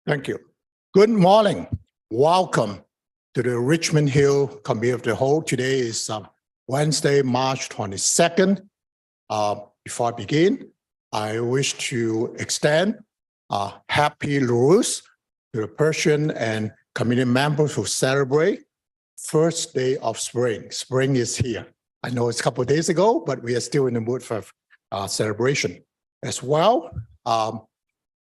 Thank you. Good morning. Welcome to the Richmond Hill Committee of the Whole. Today is Wednesday, March 22nd. Before I begin, I wish to extend a happy Nowruz to the Persian and community members who celebrate first day of spring. Spring is here. I know it's a couple of days ago, but we are still in the mood for celebration. As well,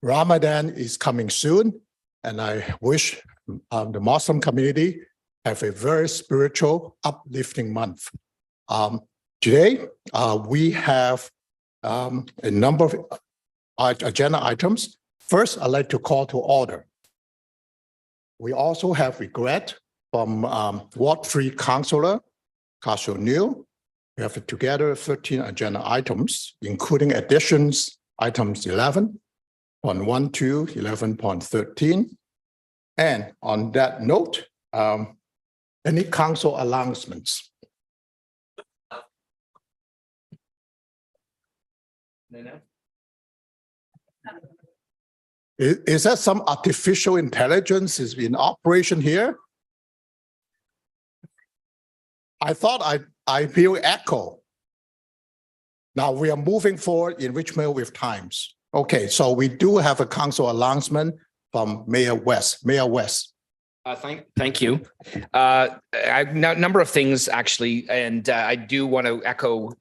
Ramadan is coming soon, and I wish the Muslim community have a very spiritual, uplifting month. Today, we have a number of agenda items. First, I'd like to call to order. We also have regret from Ward 3 Councillor Castle Neal. We have together 13 agenda items, including additions, items 11.12, 11.13. And on that note, any council announcements? Is that some artificial intelligence is in operation here? I thought I feel echo. Now we are moving forward in Richmond with times. Okay, so we do have a council announcement from Mayor West. Mayor West. Thank you. A number of things actually, and I do want to echo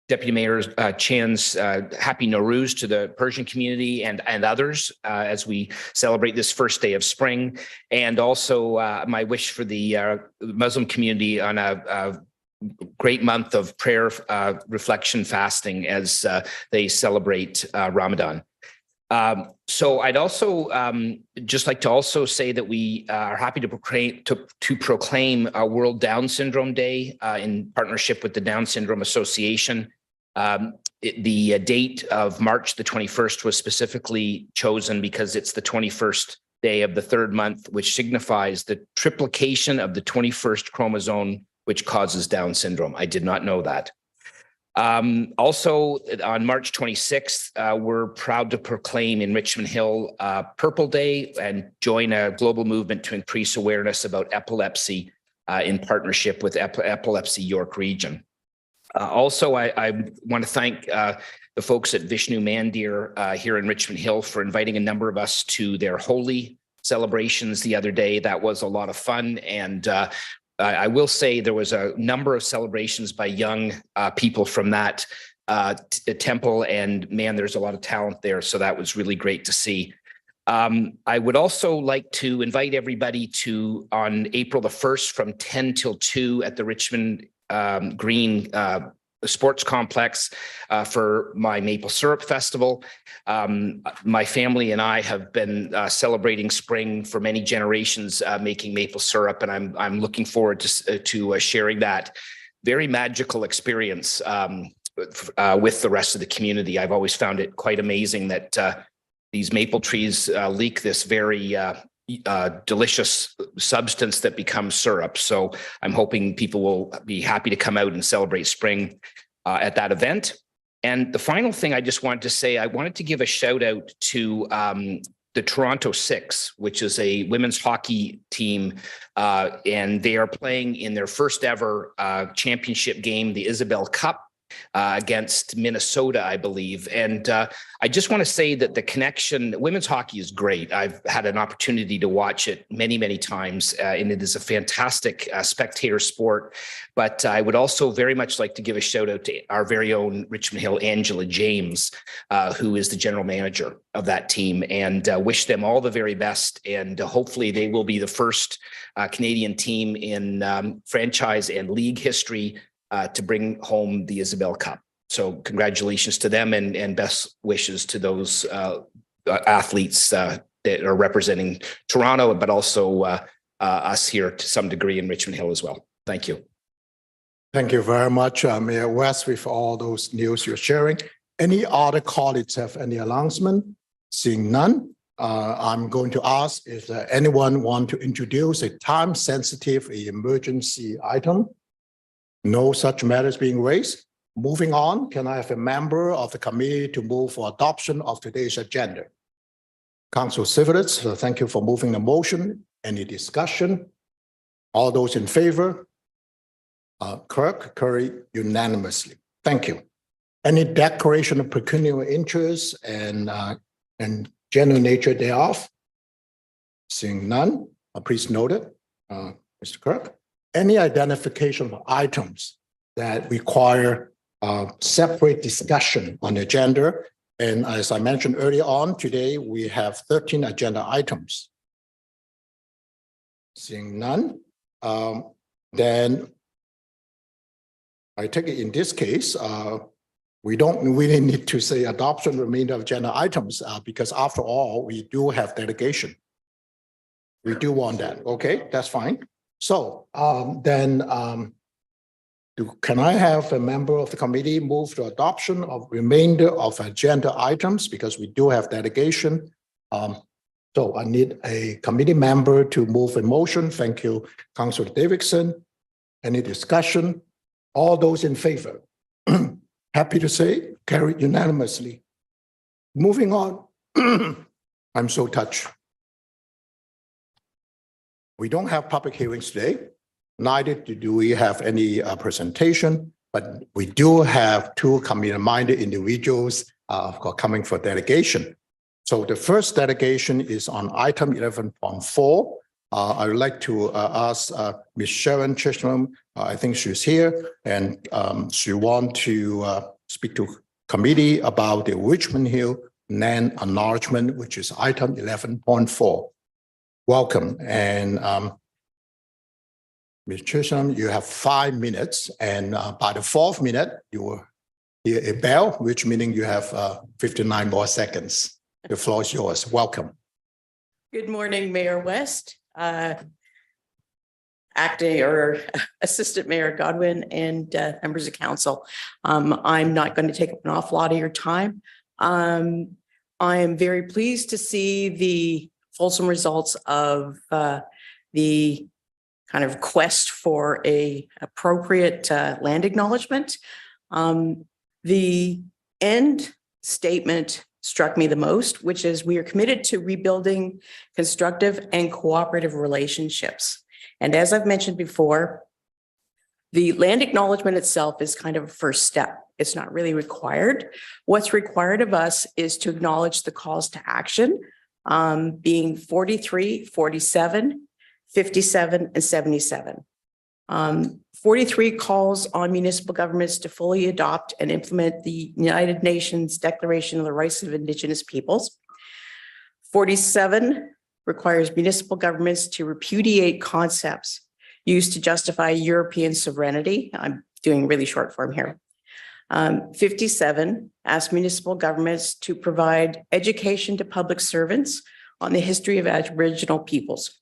Deputy Mayor Chan's happy Nowruz to the Persian community and others as we celebrate this first day of spring, and also my wish for the Muslim community on a great month of prayer, reflection, fasting as they celebrate Ramadan. So I'd also just like to also say that we are happy to proclaim World Down Syndrome Day in partnership with the Down Syndrome Association. The date of March the 21st was specifically chosen because it's the 21st day of the third month, which signifies the triplication of the 21st chromosome, which causes Down syndrome. I did not know that. Also, on March 26th, we're proud to proclaim in Richmond Hill Purple Day and join a global movement to increase awareness about epilepsy in partnership with Epilepsy York Region. Also, I want to thank the folks at Vishnu Mandir here in Richmond Hill for inviting a number of us to their holy celebrations the other day. That was a lot of fun, and I will say there was a number of celebrations by young people from that temple, and man, there's a lot of talent there. So that was really great to see. I would also like to invite everybody to on April the 1st from 10 till 2 at the Richmond Green Sports Complex for my Maple Syrup Festival. My family and I have been celebrating spring for many generations, making maple syrup, and I'm looking forward to sharing that very magical experience with the rest of the community. I've always found it quite amazing that these maple trees leak this very delicious substance that becomes syrup. So I'm hoping people will be happy to come out and celebrate spring at that event. And the final thing I just wanted to say, I wanted to give a shout out to the Toronto Six, which is a women's hockey team, and they are playing in their first ever championship game, the Isabel Cup, against Minnesota, I believe. And I just want to say that the connection, women's hockey is great. I've had an opportunity to watch it many, many times, and it is a fantastic spectator sport. But I would also very much like to give a shout out to our very own Richmond Hill, Angela James, who is the general manager of that team, and wish them all the very best. And hopefully they will be the first Canadian team in franchise and league history to bring home the Isabel Cup. So congratulations to them, and best wishes to those athletes that are representing Toronto, but also us here to some degree in Richmond Hill as well. Thank you. Thank you very much, Mayor West, with all those news you're sharing. Any other colleagues have any announcement? Seeing none, I'm going to ask if anyone want to introduce a time-sensitive emergency item. No such matters being raised. Moving on, can I have a member of the committee to move for adoption of today's agenda? Council Civilits, so thank you for moving the motion. Any discussion? All those in favor? Clerk, carried unanimously. Thank you. Any declaration of pecuniary interest and general nature thereof? Seeing none, please note it, Mr. Clerk. Any identification of items that require separate discussion on the agenda? And as I mentioned earlier on, today we have 13 agenda items. Seeing none, then I take it in this case, we don't really need to say adoption remainder of agenda items because after all, we do have delegation. We do want that. Okay, that's fine. So can I have a member of the committee move to adoption of remainder of agenda items because we do have delegation. So I need a committee member to move a motion. Thank you, Councilor Davidson. Any discussion? All those in favor? Happy to say carried unanimously. Moving on. I'm so touched. We don't have public hearings today. Neither do we have any presentation, but we do have two community-minded individuals coming for delegation. So the first delegation is on item 11.4. I would like to ask Ms. Sharon Chisholm, I think she's here, and she wants to speak to committee about the Richmond Hill land acknowledgement, which is item 11.4. Welcome. And Ms. Chisholm, you have 5 minutes, and by the 4th minute, you will hear a bell, which meaning you have 59 more seconds. The floor is yours. Welcome. Good morning, Mayor West, acting or Assistant Mayor Godwin, and members of council. I'm not going to take up an awful lot of your time. I am very pleased to see the fulsome results of the kind of quest for a appropriate land acknowledgement. The end statement struck me the most, which is we are committed to rebuilding constructive and cooperative relationships. And as I've mentioned before, the land acknowledgement itself is kind of a first step. It's not really required. What's required of us is to acknowledge the calls to action, being 43, 47, 57, and 77. 43 calls on municipal governments to fully adopt and implement the United Nations Declaration of the Rights of Indigenous Peoples. 47 requires municipal governments to repudiate concepts used to justify European sovereignty. I'm doing really short form here. 57 asks municipal governments to provide education to public servants on the history of Aboriginal peoples.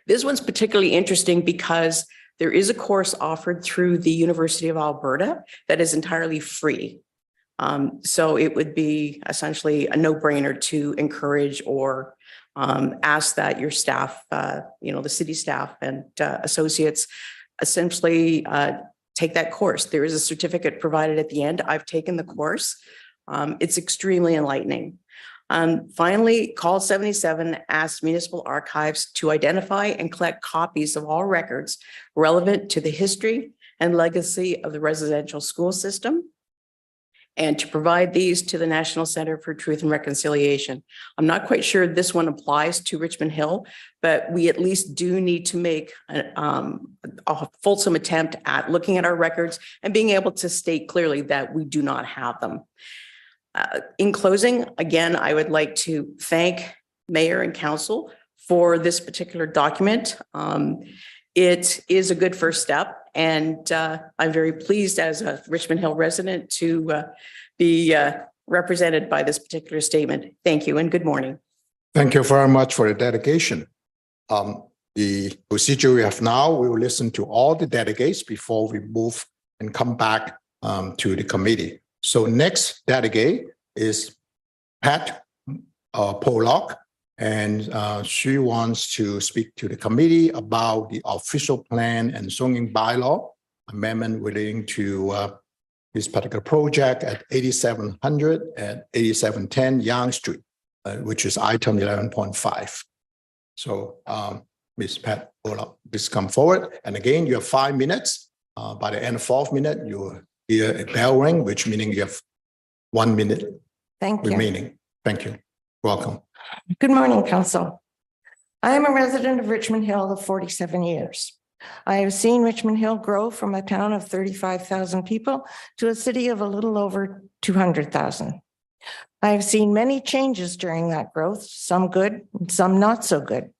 This one's particularly interesting because there is a course offered through the University of Alberta that is entirely free. So it would be essentially a no-brainer to encourage or ask that your staff, the city staff and associates essentially take that course. There is a certificate provided at the end. I've taken the course. It's extremely enlightening. Finally, Call 77 asks municipal archives to identify and collect copies of all records relevant to the history and legacy of the residential school system, and to provide these to the National Center for Truth and Reconciliation. I'm not quite sure this one applies to Richmond Hill, but we at least do need to make a fulsome attempt at looking at our records and being able to state clearly that we do not have them. In closing, again, I would like to thank Mayor and Council for this particular document. It is a good first step, and I'm very pleased as a Richmond Hill resident to be represented by this particular statement. Thank you and good morning. Thank you very much for the delegation. The procedure we have now, we will listen to all the delegates before we move and come back to the committee. So next delegate is Pat Pollock, and she wants to speak to the committee about the official plan and zoning bylaw amendment relating to this particular project at 8700 and 8710 Yonge Street. which is item 11.5. So Ms. Pat Bullock, please come forward. And again, you have 5 minutes. By the end of 4th minute, you will hear a bell ring, which meaning you have 1 minute Thank you. remaining. Thank you. Welcome. Good morning, Council. I am a resident of Richmond Hill of 47 years. I have seen Richmond Hill grow from a town of 35,000 people to a city of a little over 200,000. I have seen many changes during that growth, some good and some not so good.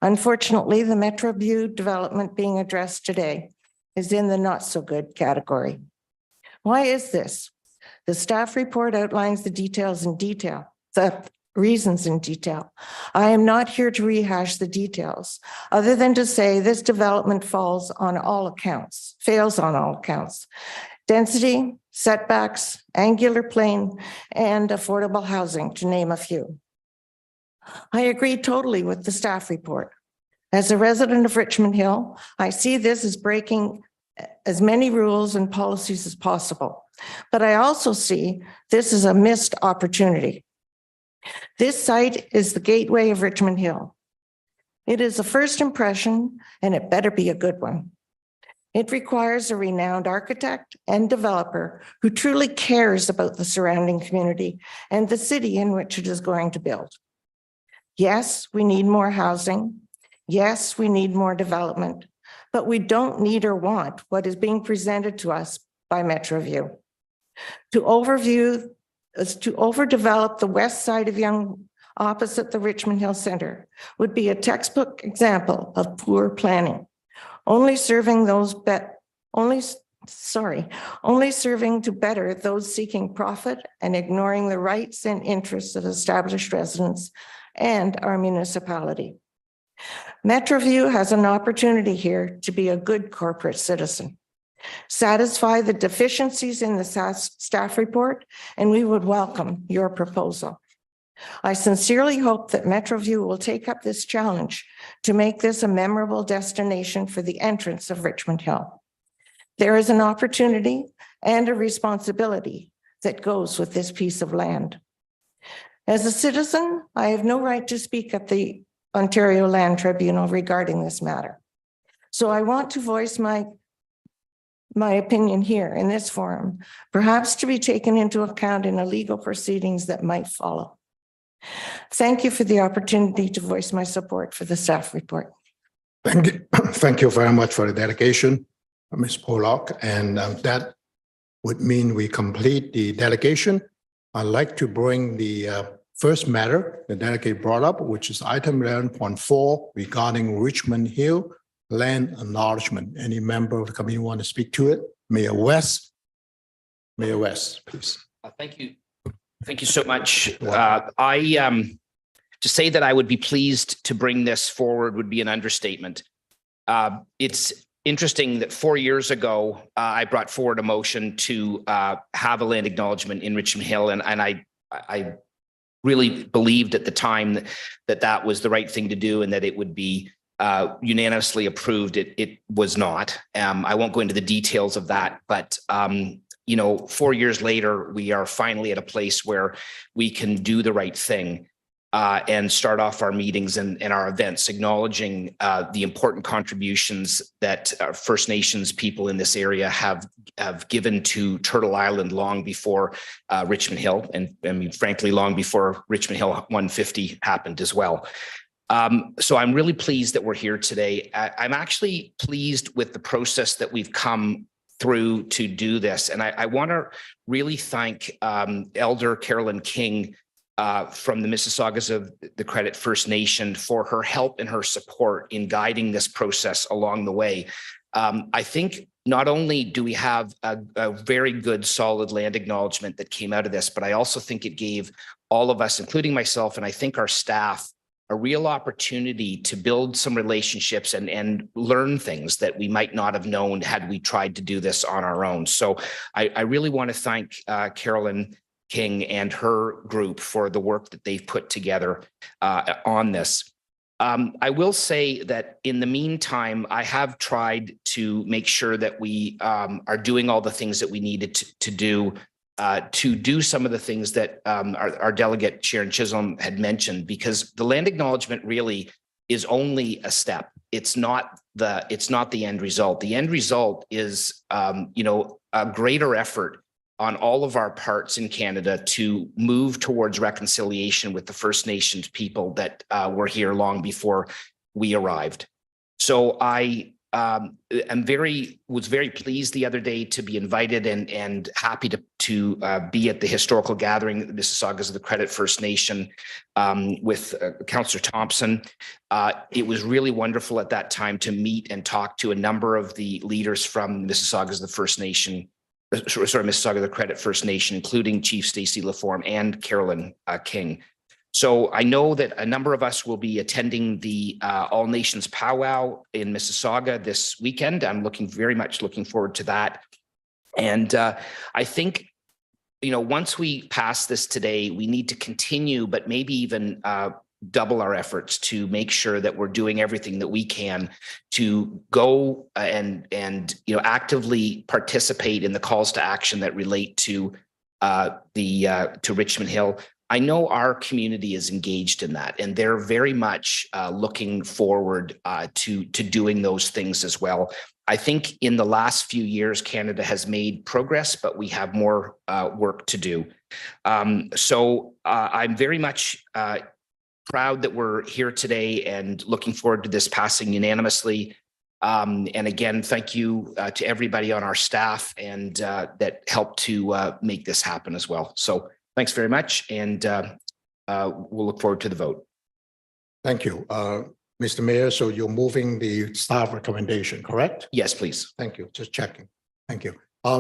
Unfortunately, the Metro View development being addressed today is in the not so good category. Why is this? The staff report outlines the details in detail, the reasons in detail. I am not here to rehash the details, other than to say this development fails on all accounts. Density, setbacks, angular plane, and affordable housing, to name a few. I agree totally with the staff report. As a resident of Richmond Hill, I see this as breaking as many rules and policies as possible. But I also see this as a missed opportunity. This site is the gateway of Richmond Hill. It is a first impression, and it better be a good one. It requires a renowned architect and developer who truly cares about the surrounding community and the city in which it is going to build. Yes, we need more housing. Yes, we need more development, but we don't need or want what is being presented to us by MetroView. To overdevelop the west side of Yonge opposite the Richmond Hill Center would be a textbook example of poor planning, only serving to better those seeking profit and ignoring the rights and interests of established residents and our municipality. MetroView has an opportunity here to be a good corporate citizen. Satisfy the deficiencies in the staff report, and we would welcome your proposal. I sincerely hope that MetroView will take up this challenge to make this a memorable destination for the entrance of Richmond Hill. There is an opportunity and a responsibility that goes with this piece of land. As a citizen, I have no right to speak at the Ontario Land Tribunal regarding this matter. So I want to voice my opinion here in this forum, perhaps to be taken into account in the legal proceedings that might follow. Thank you for the opportunity to voice my support for the staff report. Thank you. Thank you very much for the delegation, Ms. Pollock. And that would mean we complete the delegation. I'd like to bring the first matter the delegate brought up, which is item 11.4 regarding Richmond Hill land acknowledgement. Any member of the committee want to speak to it? Mayor West. Mayor West, please. Thank you. Thank you so much. To say that I would be pleased to bring this forward would be an understatement. It's interesting that 4 years ago, I brought forward a motion to have a land acknowledgement in Richmond Hill, and I really believed at the time that was the right thing to do and that it would be unanimously approved. It was not. I won't go into the details of that, but 4 years later, we are finally at a place where we can do the right thing and start off our meetings and our events, acknowledging the important contributions that First Nations people in this area have given to Turtle Island long before Richmond Hill, and I mean, frankly, long before Richmond Hill 150 happened as well. So I'm really pleased that we're here today. I'm actually pleased with the process that we've come through to do this. And I want to really thank Elder Carolyn King from the Mississaugas of the Credit First Nation for her help and her support in guiding this process along the way. I think not only do we have a very good, solid land acknowledgement that came out of this, but I also think it gave all of us, including myself, and I think our staff, a real opportunity to build some relationships and learn things that we might not have known had we tried to do this on our own. So I really want to thank Carolyn King and her group for the work that they've put together on this. I will say that in the meantime, I have tried to make sure that we are doing all the things that we needed to do to do some of the things that our delegate Sharon Chisholm had mentioned, because the land acknowledgement really is only a step. It's not the end result. The end result is, a greater effort on all of our parts in Canada to move towards reconciliation with the First Nations people that were here long before we arrived. So I was very pleased the other day to be invited and happy to be at the historical gathering, Mississaugas of the Credit First Nation, with Councillor Thompson. It was really wonderful at that time to meet and talk to a number of the leaders from Mississaugas of the First Nation, Mississauga of the Credit First Nation, including Chief Stacey Laforme and Carolyn King. So I know that a number of us will be attending the All Nations Powwow in Mississauga this weekend. I'm very much looking forward to that. And I think, once we pass this today, we need to continue, but maybe even double our efforts to make sure that we're doing everything that we can to go and actively participate in the calls to action that relate to to Richmond Hill. I know our community is engaged in that, and they're very much looking forward to doing those things as well. I think in the last few years, Canada has made progress, but we have more work to do. So I'm very much proud that we're here today and looking forward to this passing unanimously. And again, thank you to everybody on our staff and that helped to make this happen as well. So thanks very much, and we'll look forward to the vote. Thank you. Mr. Mayor, so you're moving the staff recommendation, correct? Yes, please. Thank you. Just checking. Thank you.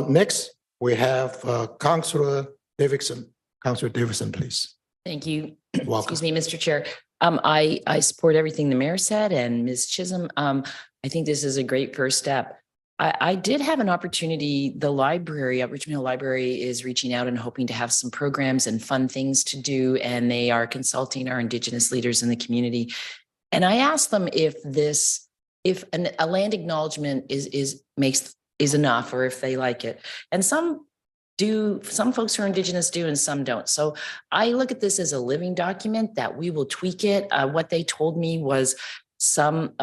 Next, we have Councillor Davidson. Councillor Davidson, please. Thank you. Welcome. Excuse me, Mr. Chair. I support everything the mayor said, and Ms. Chisholm. I think this is a great first step. I did have an opportunity. The library at Richmond Hill Library is reaching out and hoping to have some programs and fun things to do, and they are consulting our Indigenous leaders in the community. And I asked them if a land acknowledgement is enough, or if they like it. And some folks who are Indigenous do, and some don't. So I look at this as a living document that we will tweak it. What they told me was some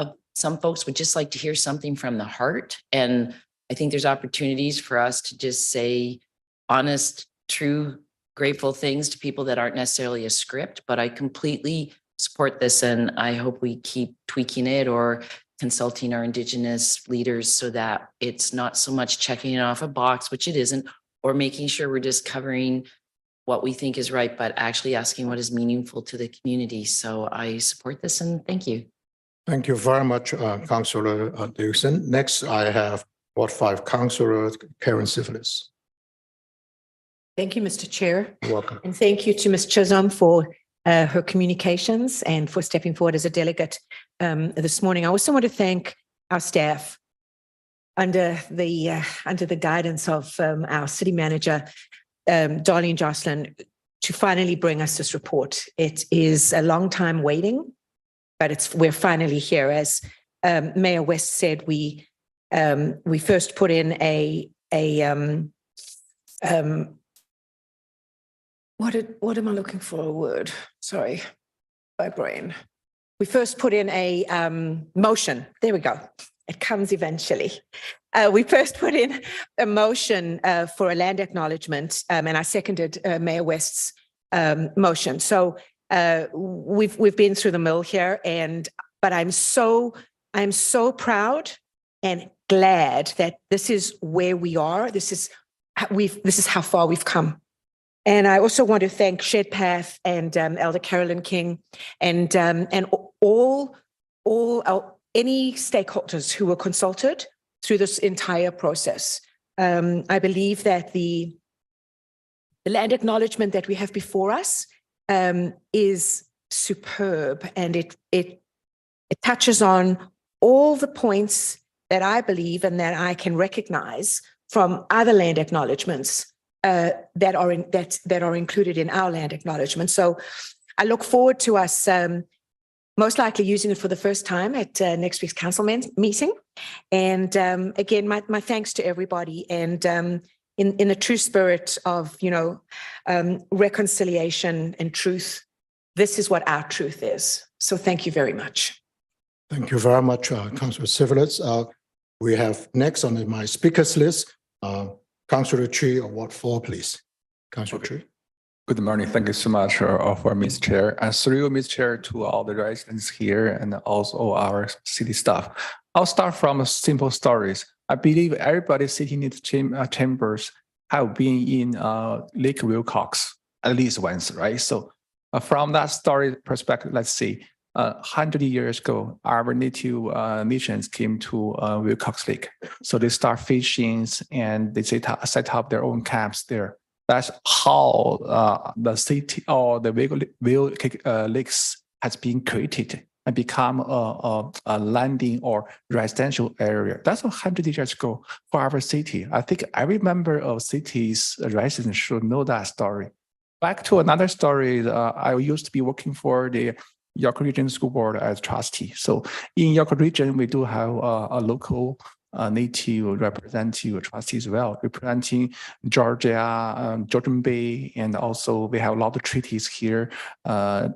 folks would just like to hear something from the heart. And I think there's opportunities for us to just say honest, true, grateful things to people that aren't necessarily a script, but I completely support this. And I hope we keep tweaking it or consulting our Indigenous leaders so that it's not so much checking it off a box, which it isn't, or making sure we're just covering what we think is right, but actually asking what is meaningful to the community. So I support this, and thank you. Thank you very much, Councillor Davidson. Next, I have Ward 5 Councillor Karen Syphilis. Thank you, Mr. Chair. You're welcome. And thank you to Ms. Chisholm for her communications and for stepping forward as a delegate this morning. I also want to thank our staff under the guidance of our city manager, Darlene Jocelyn, to finally bring us this report. It is a long time waiting, but we're finally here. As Mayor West said, we first put in what am I looking for? A word. Sorry, my brain. We first put in a motion. There we go. It comes eventually. We first put in a motion for a land acknowledgement, and I seconded Mayor West's motion. So we've been through the mill here, but I'm so proud and glad that this is where we are. This is how far we've come. And I also want to thank Shedpath and Elder Carolyn King and all any stakeholders who were consulted through this entire process. I believe that the land acknowledgement that we have before us is superb, and it touches on all the points that I believe and that I can recognize from other land acknowledgements that are included in our land acknowledgement. So I look forward to us most likely using it for the first time at next week's council meeting. And again, my thanks to everybody. And in a true spirit of, reconciliation and truth. This is what our truth is. So thank you very much. Thank you very much, Councillor Civilitz. We have next on my speakers list, Councillor Tree of Ward 4, please. Councillor Tree. Good morning. Thank you so much for Ms. Chair. And through you, Ms. Chair, to all the residents here and also our city staff. I'll start from simple stories. I believe everybody sitting in the chambers have been in Lake Wilcox at least once, right? So from that story perspective, let's see. 100 years ago, our native nations came to Wilcox Lake. So they start fishing and they set up their own camps there. That's how the city or the lakes has been created and become a landing or residential area. That's 100 years ago for our city. I think every member of city's residents should know that story. Back to another story, I used to be working for the York Region School Board as trustee. So in York Region, we do have a local native representative trustee as well, representing Georgia, Georgian Bay, and also we have a lot of treaties here,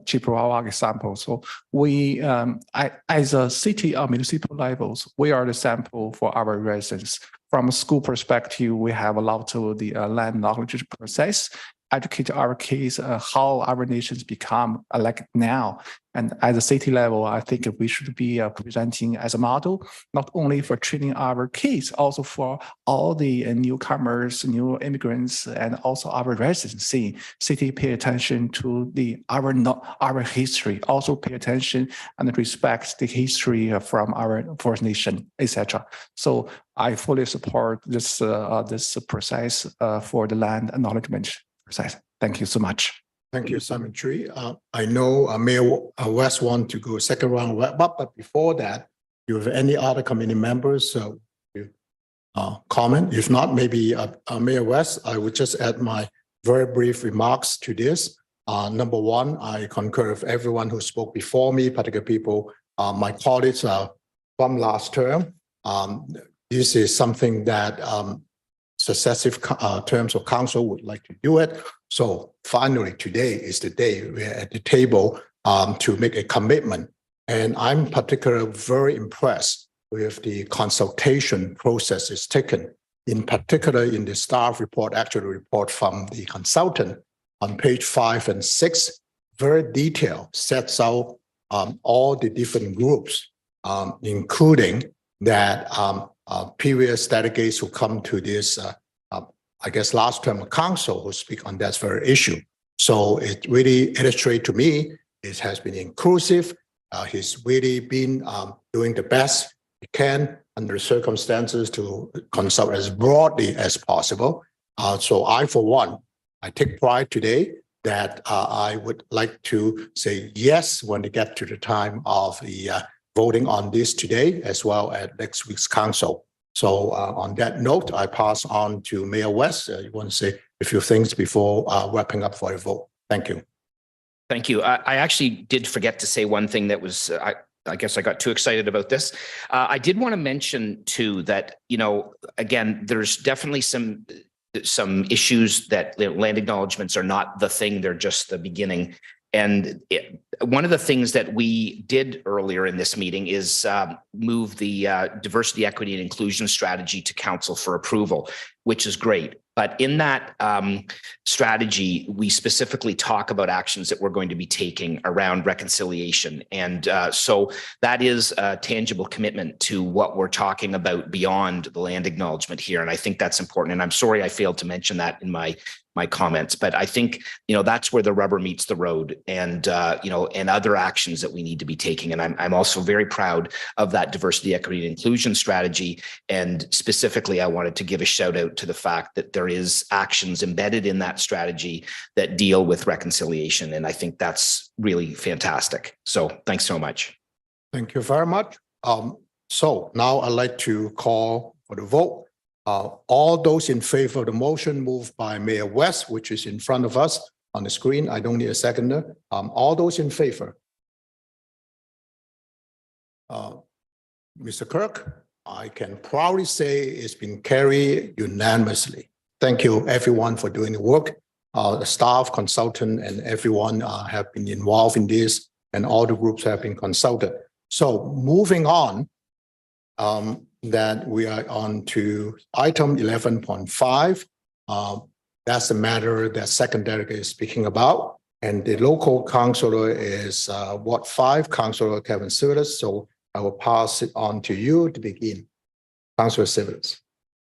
Chippewa example. So we, as a city or municipal levels, we are the sample for our residents. From a school perspective, we have a lot of the land knowledge process, educate our kids how our nations become like now. And at the city level, I think we should be presenting as a model, not only for training our kids, also for all the newcomers, new immigrants, and also our residents. City pay attention to our history, also pay attention and respect the history from our First Nation, etc. So I fully support this process for the land acknowledgement process. Thank you so much. Thank you, Simon Tree. I know Mayor West want to go second round wrap up, but before that, do you have any other committee members comment? If not, maybe Mayor West, I would just add my very brief remarks to this. Number one, I concur with everyone who spoke before me, particularly people, my colleagues from last term. This is something that successive terms of council would like to do it. So finally, today is the day we're at the table to make a commitment. And I'm particularly very impressed with the consultation processes taken, in particular in the staff report, actual report from the consultant on page 5 and 6, very detailed, sets out all the different groups, including that previous delegates who come to this, I guess, last term of council who speak on that very issue. So it really illustrates to me, it has been inclusive. He's really been doing the best he can under the circumstances to consult as broadly as possible. So I, for one, I take pride today that I would like to say yes when we get to the time of the voting on this today, as well as next week's council. So on that note, I pass on to Mayor West. You want to say a few things before wrapping up for a vote. Thank you. Thank you. I actually did forget to say one thing that was, I guess I got too excited about this. I did want to mention too that, again, there's definitely some issues that land acknowledgements are not the thing, they're just the beginning. And one of the things that we did earlier in this meeting is move the diversity, equity, and inclusion strategy to council for approval, which is great. But in that strategy, we specifically talk about actions that we're going to be taking around reconciliation. And so that is a tangible commitment to what we're talking about beyond the land acknowledgement here. And I think that's important. And I'm sorry I failed to mention that in my comments, but I think, that's where the rubber meets the road, and, and other actions that we need to be taking. And I'm also very proud of that diversity, equity, and inclusion strategy. And specifically, I wanted to give a shout out to the fact that there is actions embedded in that strategy that deal with reconciliation. And I think that's really fantastic. So thanks so much. Thank you very much. So now I'd like to call for the vote. All those in favor of the motion moved by Mayor West, which is in front of us on the screen. I don't need a seconder. All those in favor. Mr. Kirk, I can proudly say it's been carried unanimously. thank you everyone for doing the work. The staff, consultant, and everyone have been involved in this, and all the groups have been consulted. So moving on, that we are on to item 11.5. That's the matter that second delegate is speaking about. And the local councillor is Ward 5, Councillor Kevin Sivilis. So I will pass it on to you to begin. Councillor Sivilis,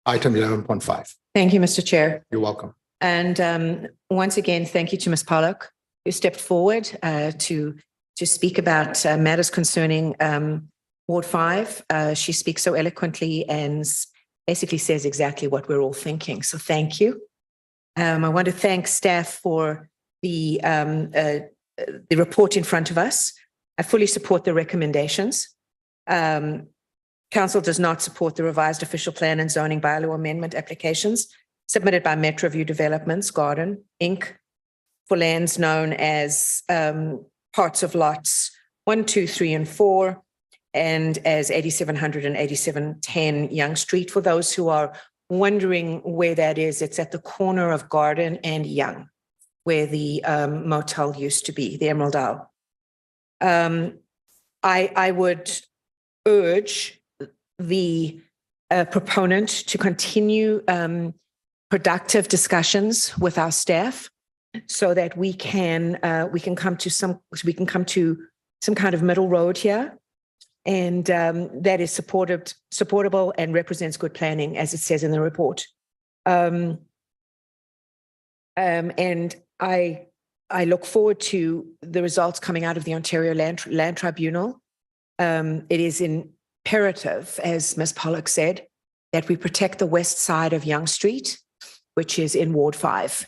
item 11.5. Thank you, Mr. Chair. You're welcome. And once again, thank you to Ms. Pollock, who stepped forward to speak about matters concerning Ward 5. She speaks so eloquently and basically says exactly what we're all thinking. So thank you. I want to thank staff for the report in front of us. I fully support the recommendations. Council does not support the revised official plan and zoning bylaw amendment applications submitted by Metroview Developments Garden Inc. for lands known as parts of lots 1, 2, 3, and 4, and as 8700 and 8710 Young Street. For those who are wondering where that is, it's at the corner of Garden and Young, where the motel used to be, the Emerald Isle. I would urge the proponent to continue productive discussions with our staff so that we can come to some kind of middle road here, and that is supportable and represents good planning, as it says in the report. And I look forward to the results coming out of the Ontario Land Tribunal. It is imperative, as Ms. Pollock said, that we protect the west side of Yonge Street, which is in Ward 5.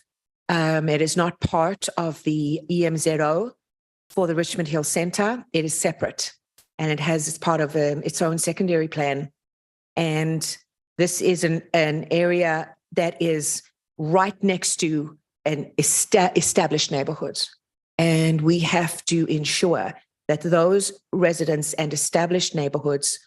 It is not part of the EMZO for the Richmond Hill Centre. It is separate, and it has, it's part of its own secondary plan. And this is an area that is right next to an established neighborhoods. And we have to ensure that those residents and established neighborhoods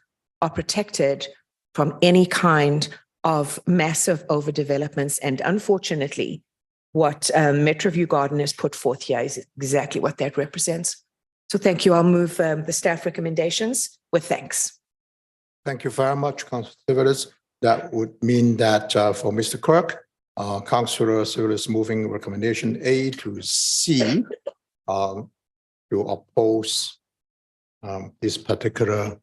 are protected from any kind of massive overdevelopments. And unfortunately, what Metroview Garden has put forth here is exactly what that represents. So thank you. I'll move the staff recommendations with thanks. Thank you very much, Councillor Sivilis. That would mean that for Mr. Clerk, Councillor Sivilis moving recommendation A to C to oppose this particular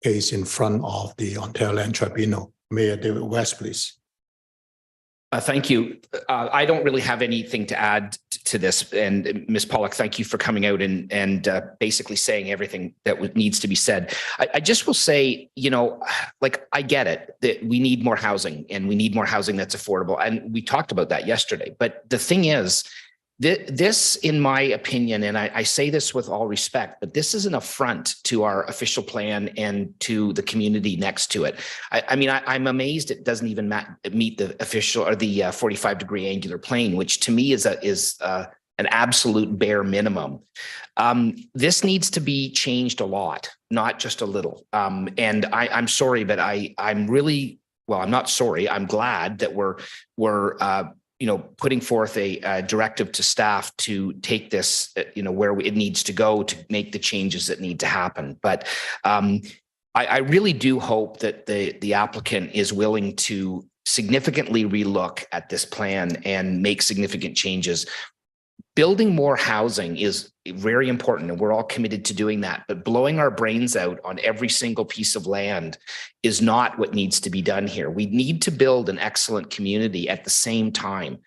case in front of the Ontario Land Tribunal. Mayor David West, please. Thank you. I don't really have anything to add to this. And Ms. Pollock, thank you for coming out and basically saying everything that needs to be said. I just will say, you know, like, I get it that we need more housing, and we need more housing that's affordable. And we talked about that yesterday. But the thing is, this, in my opinion, and I say this with all respect, but this is an affront to our official plan and to the community next to it. I mean, I'm amazed it doesn't even meet the official or the 45-degree angular plane, which to me is an absolute bare minimum. This needs to be changed a lot, not just a little. And I'm sorry, but I'm really, well, I'm not sorry. I'm glad that we're putting forth a directive to staff to take this, where it needs to go to make the changes that need to happen. But I really do hope that the applicant is willing to significantly relook at this plan and make significant changes. Building more housing is very important, and we're all committed to doing that. But blowing our brains out on every single piece of land is not what needs to be done here. We need to build an excellent community at the same time.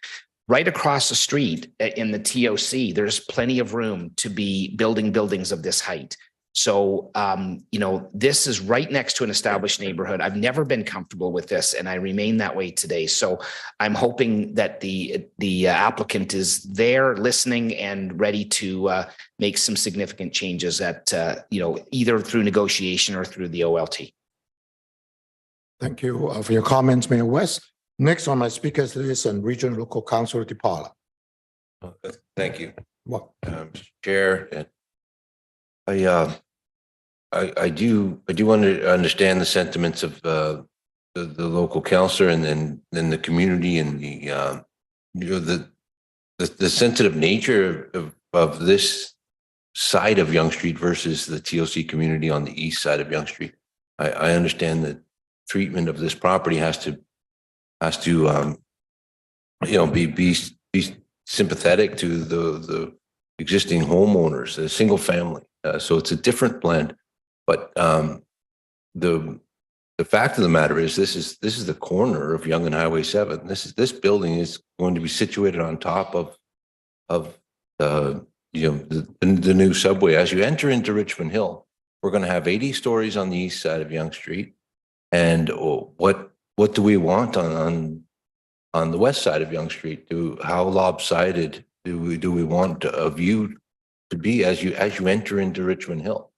Right across the street in the TOC, there's plenty of room to be building buildings of this height. So, this is right next to an established neighborhood. I've never been comfortable with this, and I remain that way today. So I'm hoping that the applicant is there listening and ready to make some significant changes at, either through negotiation or through the OLT. Thank you for your comments, Mayor West. Next on my speakers list and Regional Local Councillor DePaula. Thank you, Well, Mr. Chair. I do want to understand the sentiments of the the local counselor and then the community and the the sensitive nature of this side of Yonge Street versus the TOC community on the east side of Yonge Street. I understand that treatment of this property has to be sympathetic to the existing homeowners, the single family. So it's a different blend. But the fact of the matter is this is the corner of Yonge and Highway 7. This building is going to be situated on top of the new subway. As you enter into Richmond Hill, we're going to have 80 stories on the east side of Yonge Street. And what do we want on the west side of Yonge Street? How lopsided do we want a view to be as you enter into Richmond Hill?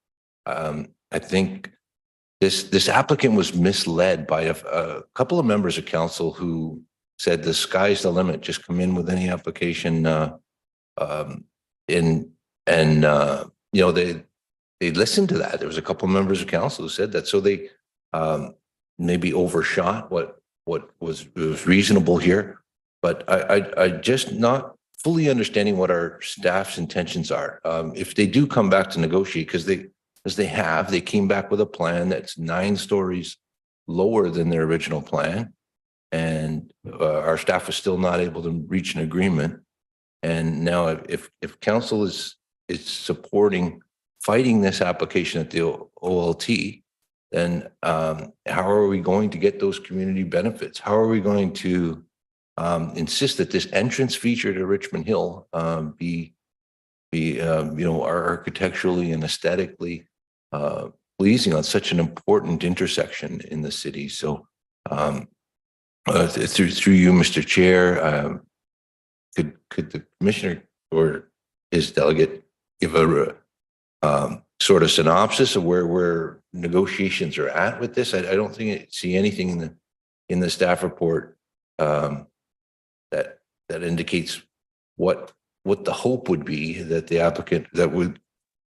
I think this applicant was misled by a couple of members of council who said the sky's the limit. Just come in with any application, they listened to that. There was a couple of members of council who said that, so they maybe overshot what was reasonable here. But I just not fully understanding what our staff's intentions are. If they do come back to negotiate, because they came back with a plan that's 9 stories lower than their original plan, and our staff was still not able to reach an agreement. And now, if council is fighting this application at the OLT, then how are we going to get those community benefits? How are we going to insist that this entrance feature to Richmond Hill be architecturally and aesthetically pleasing on such an important intersection in the city? So through you, Mr. Chair, could the commissioner or his delegate give a sort of synopsis of where negotiations are at with this? I don't see anything in the staff report that indicates what the hope would be that the applicant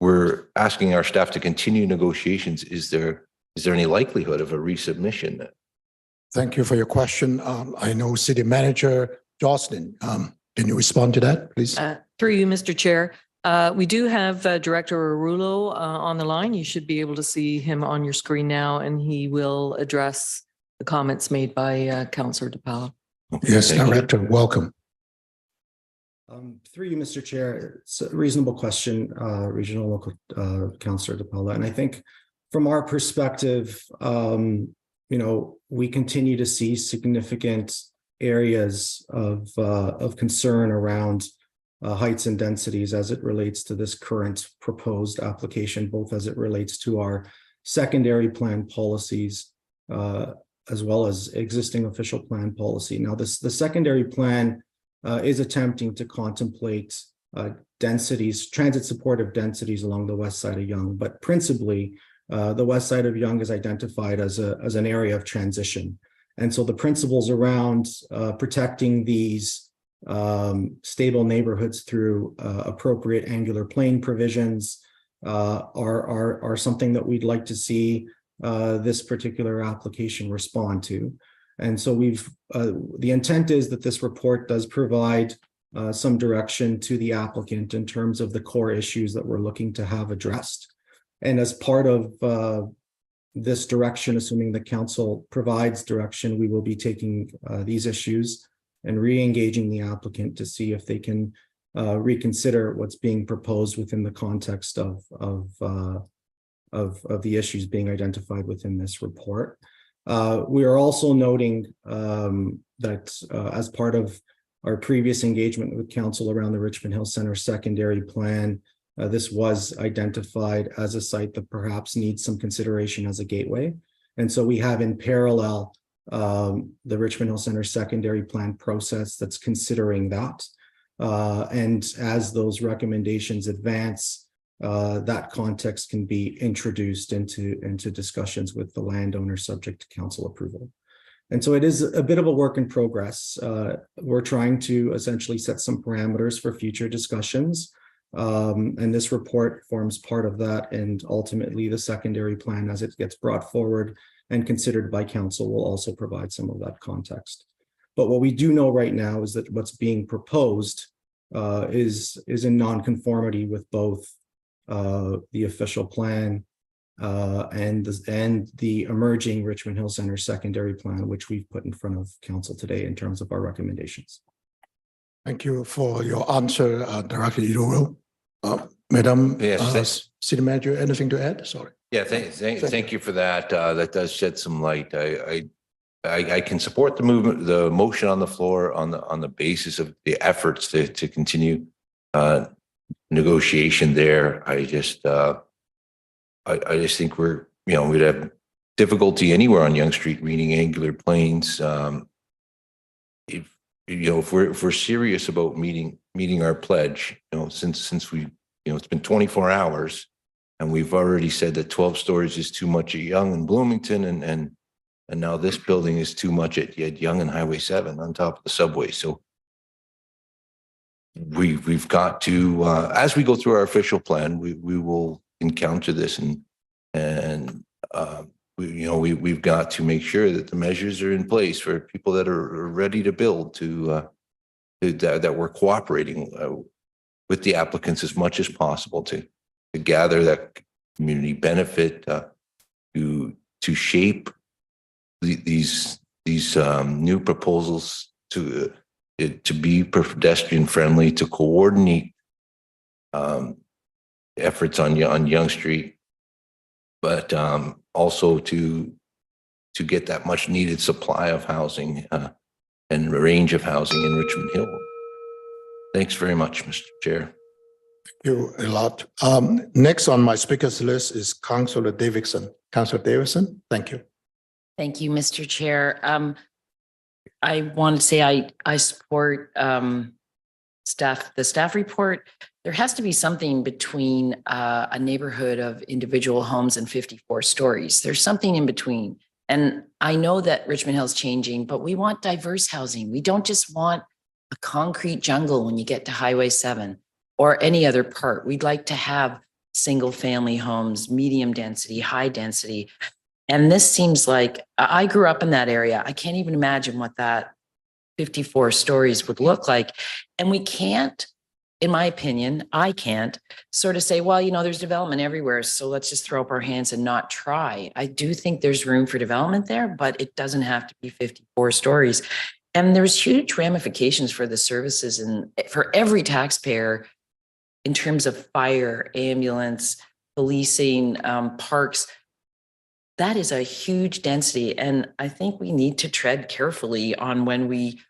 we're asking our staff to continue negotiations. Is there any likelihood of a resubmission? Thank you for your question. I know City Manager Jocelyn. Can you respond to that, please? Through you, Mr. Chair. We do have Director Arulo on the line. You should be able to see him on your screen now, and he will address the comments made by Councillor DePaula. Okay, yes, Director, welcome. Through you, Mr. Chair, it's a reasonable question, Regional Local Councillor DePaula. And I think from our perspective, we continue to see significant areas of concern around heights and densities as it relates to this current proposed application, both as it relates to our secondary plan policies as well as existing official plan policy. Now, the secondary plan is attempting to contemplate densities, transit supportive densities along the west side of Yonge, but principally the west side of Yonge is identified as an area of transition. And so the principles around protecting these stable neighborhoods through appropriate angular plane provisions are something that we'd like to see this particular application respond to. And so the intent is that this report does provide some direction to the applicant in terms of the core issues that we're looking to have addressed. And as part of this direction, assuming the council provides direction, we will be taking these issues and re-engaging the applicant to see if they can reconsider what's being proposed within the context of the issues being identified within this report. We are also noting that as part of our previous engagement with council around the Richmond Hill Center secondary plan, this was identified as a site that perhaps needs some consideration as a gateway. And so we have in parallel the Richmond Hill Center secondary plan process that's considering that. And as those recommendations advance, that context can be introduced into discussions with the landowner subject to council approval. And so it is a bit of a work in progress. We're trying to essentially set some parameters for future discussions. And this report forms part of that, and ultimately the secondary plan as it gets brought forward and considered by council will also provide some of that context. But what we do know right now is that what's being proposed is in nonconformity with both the official plan and the emerging Richmond Hill Center secondary plan, which we've put in front of council today in terms of our recommendations. Thank you for your answer, Director Iruro. Madam Yes, City Manager, anything to add? Sorry. Yeah, thank you for that. That does shed some light. I can support the motion on the floor on the basis of the efforts to continue negotiation there. I just think we'd have difficulty anywhere on Yonge Street reading angular planes. If we're serious about meeting our pledge, since we, it's been 24 hours and we've already said that 12 stories is too much at Yonge and Bloomington, and now this building is too much at Yonge and Highway 7 on top of the subway. So we've got to, as we go through our official plan, we will encounter this, we've got to make sure that the measures are in place for people that are ready to build, that we're cooperating with the applicants as much as possible to gather that community benefit, to shape these new proposals to be pedestrian friendly, to coordinate efforts on Yonge Street, but also to get that much needed supply of housing and range of housing in Richmond Hill. Thanks very much, Mr. Chair. Thank you a lot. Next on my speakers list is Councillor Davidson. Councillor Davidson, thank you. Thank you, Mr. Chair. I want to say I support the staff report. There has to be something between a neighborhood of individual homes and 54 stories. There's something in between. And I know that Richmond Hill is changing, but we want diverse housing. We don't just want a concrete jungle when you get to Highway 7 or any other part. We'd like to have single family homes, medium density, high density. And this seems like, I grew up in that area. I can't even imagine what that 54 stories would look like. And we can't, in my opinion, I can't sort of say, well, there's development everywhere, so let's just throw up our hands and not try. I do think there's room for development there, but it doesn't have to be 54 stories. And there's huge ramifications for the services and for every taxpayer in terms of fire, ambulance, policing, parks. That is a huge density. And I think we need to tread carefully on when we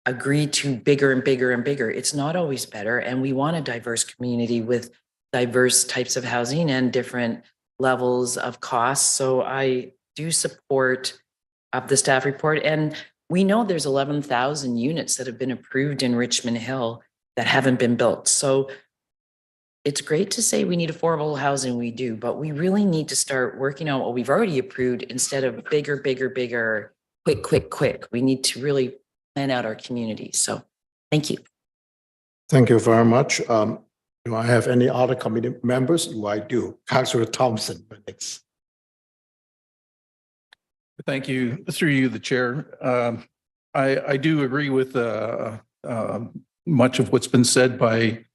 agree to bigger and bigger and bigger. It's not always better. And we want a diverse community with diverse types of housing and different levels of costs. So I do support the staff report. And we know there's 11,000 units that have been approved in Richmond Hill that haven't been built. So it's great to say we need affordable housing, we do, but we really need to start working on what we've already approved instead of bigger, bigger, bigger, quick. We need to really plan out our communities. So thank you. Thank you very much. Do I have any other committee members? I do. Councillor Thompson, next. Thank you. Through you, the chair. I do agree with much of what's been said by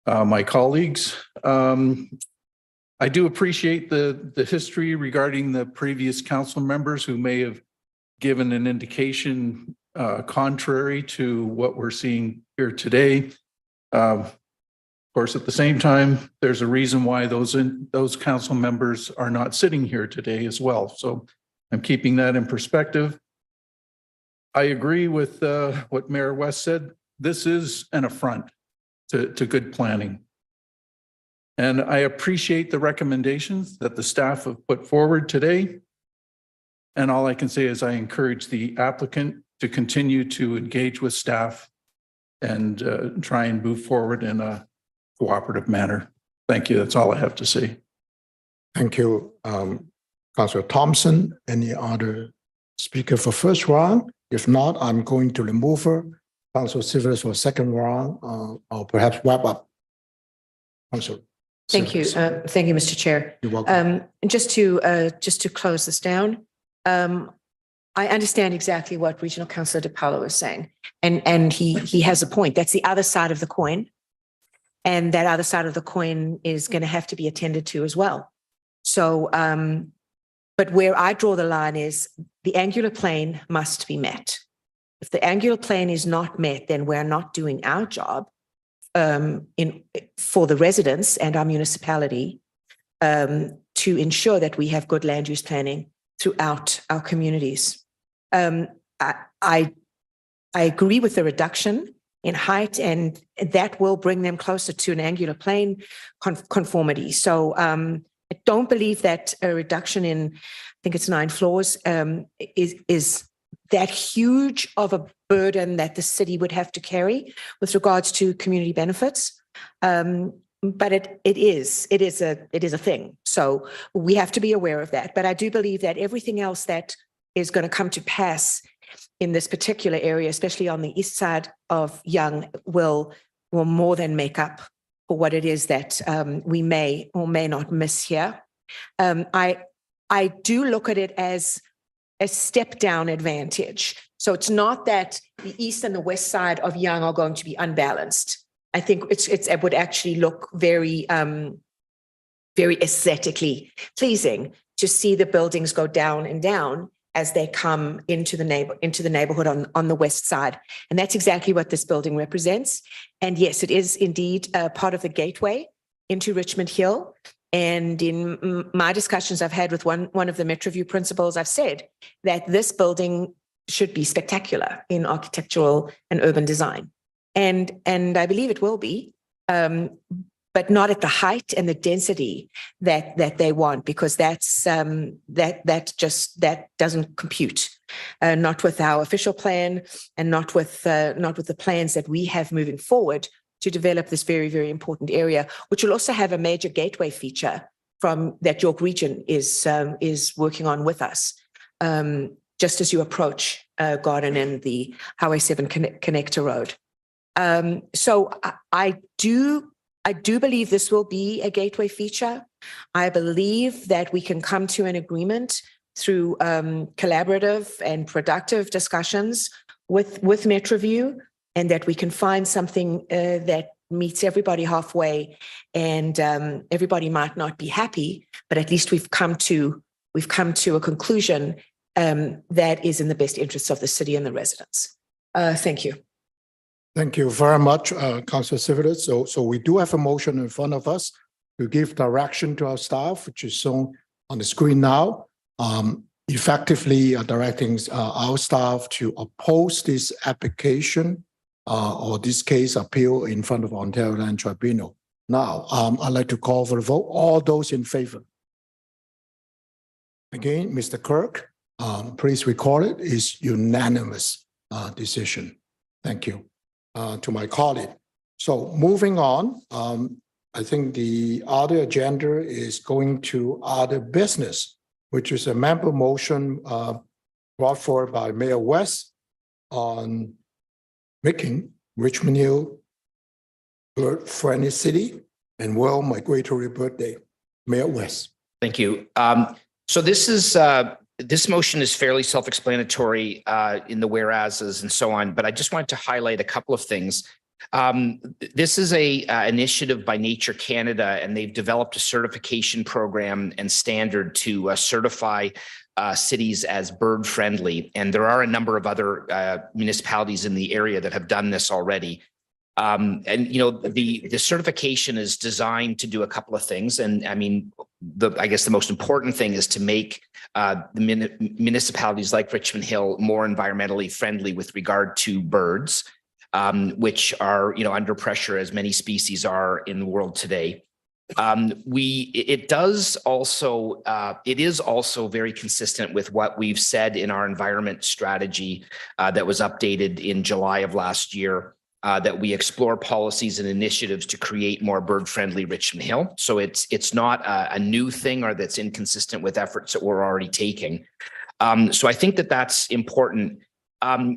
my colleagues. I do appreciate the history regarding the previous council members who may have given an indication contrary to what we're seeing here today. Of course, at the same time, there's a reason why those council members are not sitting here today as well. So I'm keeping that in perspective. I agree with what Mayor West said. This is an affront to good planning. And I appreciate the recommendations that the staff have put forward today. And all I can say is I encourage the applicant to continue to engage with staff and try and move forward in a cooperative manner. Thank you. That's all I have to say. Thank you, Councillor Thompson. Any other speaker for first round? If not, I'm going to remove her. Councillor Silvers for second round, or perhaps wrap up. Councillor. Thank you. Thank you, Mr. Chair. You're welcome. Just to close this down, I understand exactly what Regional Councillor DePaulo is saying. And he has a point. That's the other side of the coin. And that other side of the coin is going to have to be attended to as well. So, but where I draw the line is the angular plane must be met. If the angular plane is not met, then we're not doing our job for the residents and our municipality to ensure that we have good land use planning throughout our communities. I agree with the reduction in height, and that will bring them closer to an angular plane conformity. So I don't believe that a reduction in, I think it's 9 floors, is that huge of a burden that the city would have to carry with regards to community benefits. But it is a thing. So we have to be aware of that. But I do believe that everything else that is going to come to pass in this particular area, especially on the east side of Yonge, will more than make up for what it is that we may or may not miss here. I do look at it as a step down advantage. So it's not that the east and the west side of Yonge are going to be unbalanced. I think it would actually look very, very aesthetically pleasing to see the buildings go down and down as they come into the neighborhood on the west side. And that's exactly what this building represents. And yes, it is indeed part of the gateway into Richmond Hill. And in my discussions I've had with one of the Metroview principals, I've said that this building should be spectacular in architectural and urban design. And I believe it will be, but not at the height and the density that they want, because that doesn't compute. Not with our official plan, and not with the plans that we have moving forward to develop this very, very important area, which will also have a major gateway feature from that York Region is working on with us. Just as you approach Garden and the Highway 7 connector road. So I do believe this will be a gateway feature. I believe that we can come to an agreement through collaborative and productive discussions with Metroview, and that we can find something that meets everybody halfway. And everybody might not be happy, but at least we've come to a conclusion that is in the best interests of the city and the residents. Thank you. Thank you very much, Councillor Civitas. So we do have a motion in front of us to give direction to our staff, which is shown on the screen now, effectively directing our staff to oppose this application or this case appeal in front of Ontario Land Tribunal. Now, I'd like to call for the vote. All those in favor? Again, Mr. Kirk, please record it. It's unanimous decision. Thank you. To my colleague. So moving on, I think the other agenda is going to other business, which is a member motion brought forward by Mayor West on making Richmond Hill bird-friendly city and World Migratory Bird Day. Mayor West. Thank you. So this motion is fairly self-explanatory in the whereases and so on, but I just wanted to highlight a couple of things. This is a initiative by Nature Canada, and they've developed a certification program and standard to certify cities as bird friendly. And there are a number of other municipalities in the area that have done this already. And you know, the certification is designed to do a couple of things. And I mean, I guess the most important thing is to make the municipalities like Richmond Hill more environmentally friendly with regard to birds, which are, you know, under pressure as many species are in the world today. It is also very consistent with what we've said in our environment strategy that was updated in July of last year. That we explore policies and initiatives to create more bird-friendly Richmond Hill. So it's not a new thing or that's inconsistent with efforts that we're already taking. So I think that that's important. I've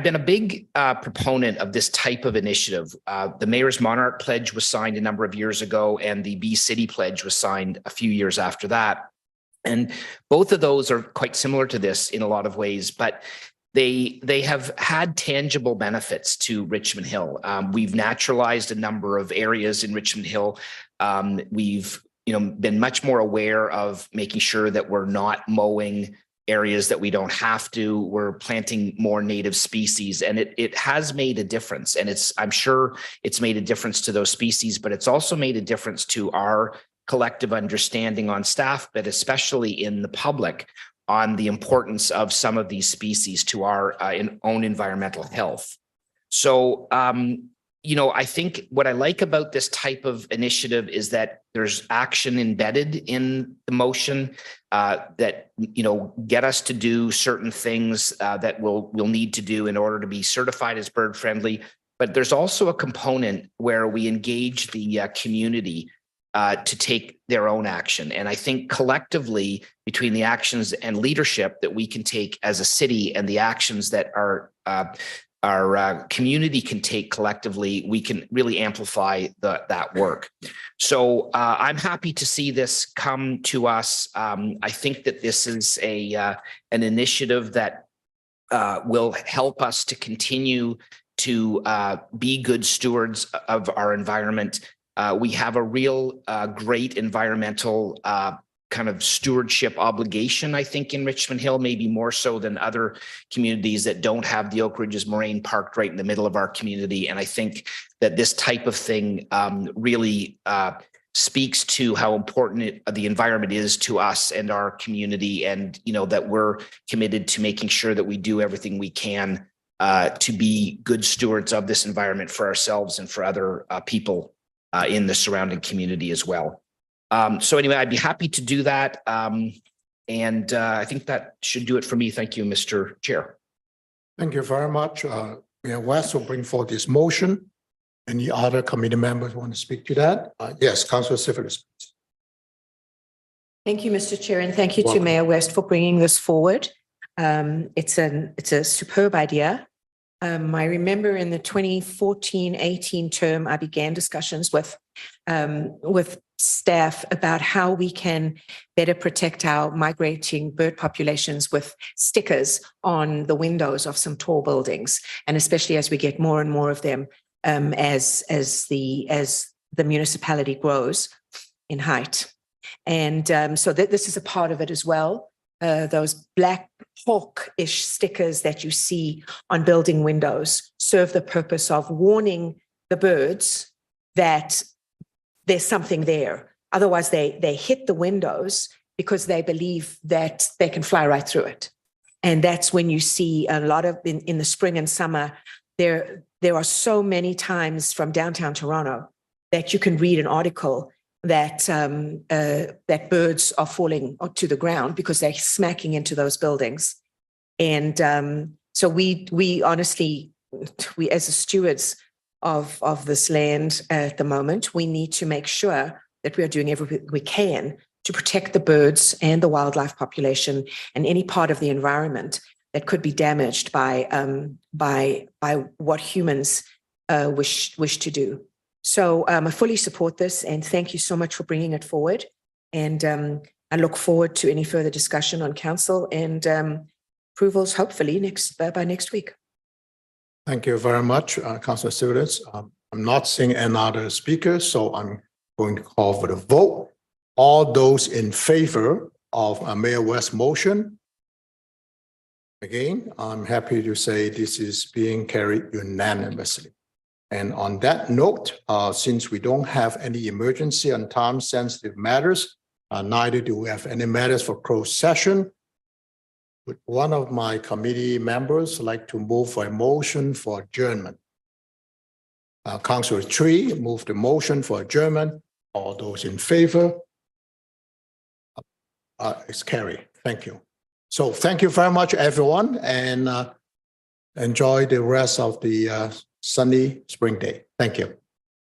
been a big proponent of this type of initiative. The Mayor's Monarch Pledge was signed a number of years ago, and the Bee City Pledge was signed a few years after that. And both of those are quite similar to this in a lot of ways, but they have had tangible benefits to Richmond Hill. We've naturalized a number of areas in Richmond Hill. We've been much more aware of making sure that we're not mowing areas that we don't have to. We're planting more native species, and it has made a difference. And I'm sure it's made a difference to those species, but it's also made a difference to our collective understanding on staff, but especially in the public, on the importance of some of these species to our own environmental health. So, I think what I like about this type of initiative is that there's action embedded in the motion that, get us to do certain things that we'll need to do in order to be certified as bird friendly. But there's also a component where we engage the community to take their own action. And I think collectively, between the actions and leadership that we can take as a city and the actions that our community can take collectively, we can really amplify that work. So I'm happy to see this come to us. I think that this is an initiative that will help us to continue to be good stewards of our environment. We have a real great environmental kind of stewardship obligation, I think, in Richmond Hill, maybe more so than other communities that don't have the Oak Ridges Moraine parked right in the middle of our community. And I think that this type of thing really speaks to how important the environment is to us and our community, and that we're committed to making sure that we do everything we can to be good stewards of this environment for ourselves and for other people in the surrounding community as well. So anyway, I'd be happy to do that. And I think that should do it for me. Thank you, Mr. Chair. Thank you very much. Mayor West will bring forth this motion. Any other committee members want to speak to that? Yes, Councillor Sifford. Thank you, Mr. Chair, and thank you to Mayor West for bringing this forward. It's a superb idea. I remember in the 2014-18 term, I began discussions with staff about how we can better protect our migrating bird populations with stickers on the windows of some tall buildings, and especially as we get more and more of them as the municipality grows in height. And so this is a part of it as well. Those black hawk-ish stickers that you see on building windows serve the purpose of warning the birds that there's something there. Otherwise, they hit the windows because they believe that they can fly right through it. And that's when you see a lot of, in the spring and summer, there are so many times from downtown Toronto that you can read an article that that birds are falling to the ground because they're smacking into those buildings. And so we honestly, as the stewards of this land at the moment, we need to make sure that we are doing everything we can to protect the birds and the wildlife population and any part of the environment that could be damaged by what humans wish to do. So I fully support this, and thank you so much for bringing it forward. And I look forward to any further discussion on council and approvals, hopefully by next week. Thank you very much, Councillor Sifford. I'm not seeing any other speakers, so I'm going to call for the vote. All those in favor of Mayor West's motion, again, I'm happy to say this is being carried unanimously. And on that note, since we don't have any emergency and time-sensitive matters, neither do we have any matters for closed session, would one of my committee members like to move for a motion for adjournment? Councillor Tree moved the motion for adjournment. All those in favor? It's carried. Thank you. So thank you very much, everyone, and enjoy the rest of the sunny spring day. Thank you.